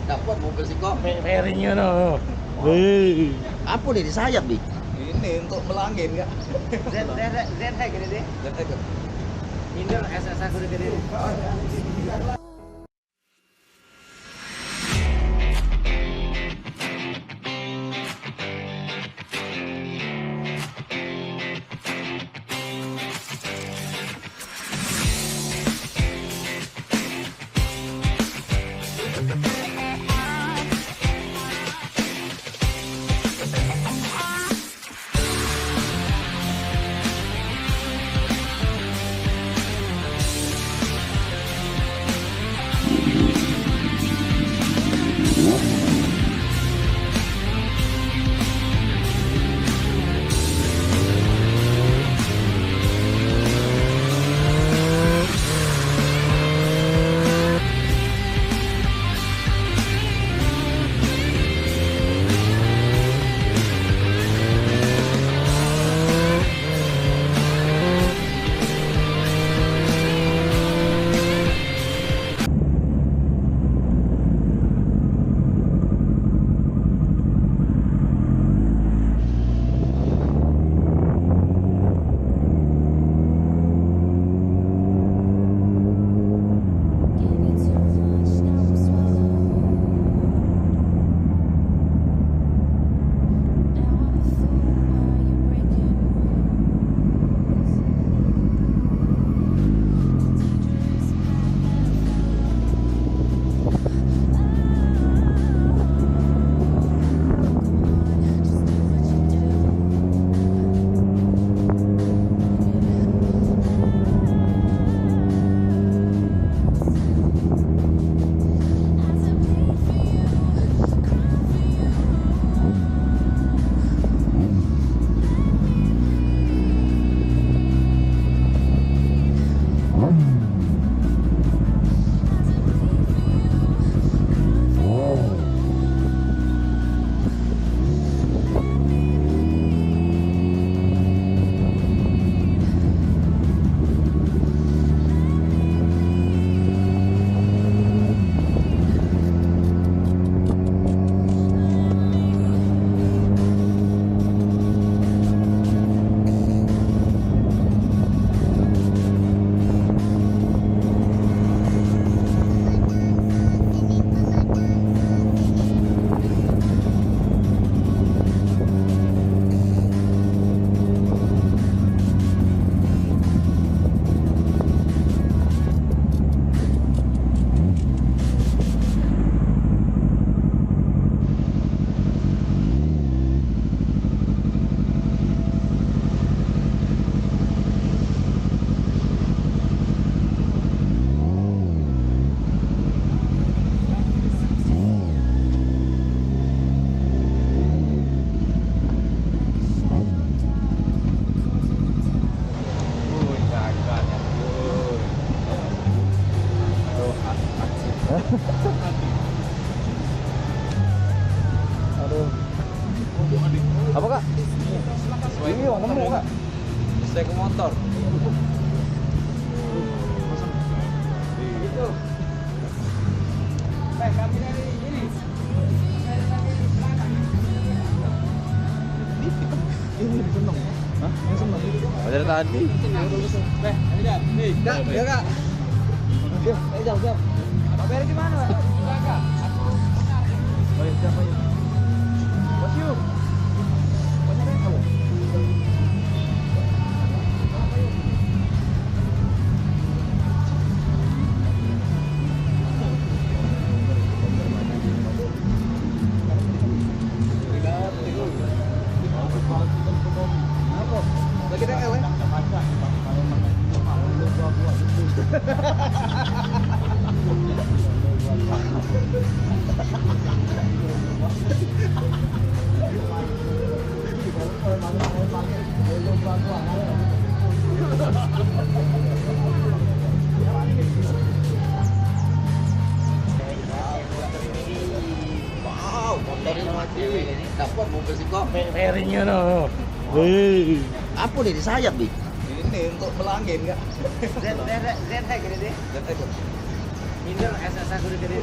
Dapat mobil sih kok. Fairing no. Wih. Apa nih di sayap nih? Ini untuk melangin enggak? Z gini deh. Minder SS aku gini. Aduh. Apa kak? Ini yang nemu kak? Saya ke motor. Itu. Kami dari ini. Ini seneng. Hah? Ini seneng. Dari tadi. Ini dah. Nih, Kak, ya kak. Oke, jauh jauh. Kabar gimana, Pak? Kak. Baik, siapa ya? Mas Yuk. Mana kamu? Lagi ada L ya? Wow, motor ini mati. Dapat mobil sih kok. Fairingnya no. Wih. Apa nih di sayap nih? Ini untuk melangin enggak? Z gini deh. Minder SS aku di sini.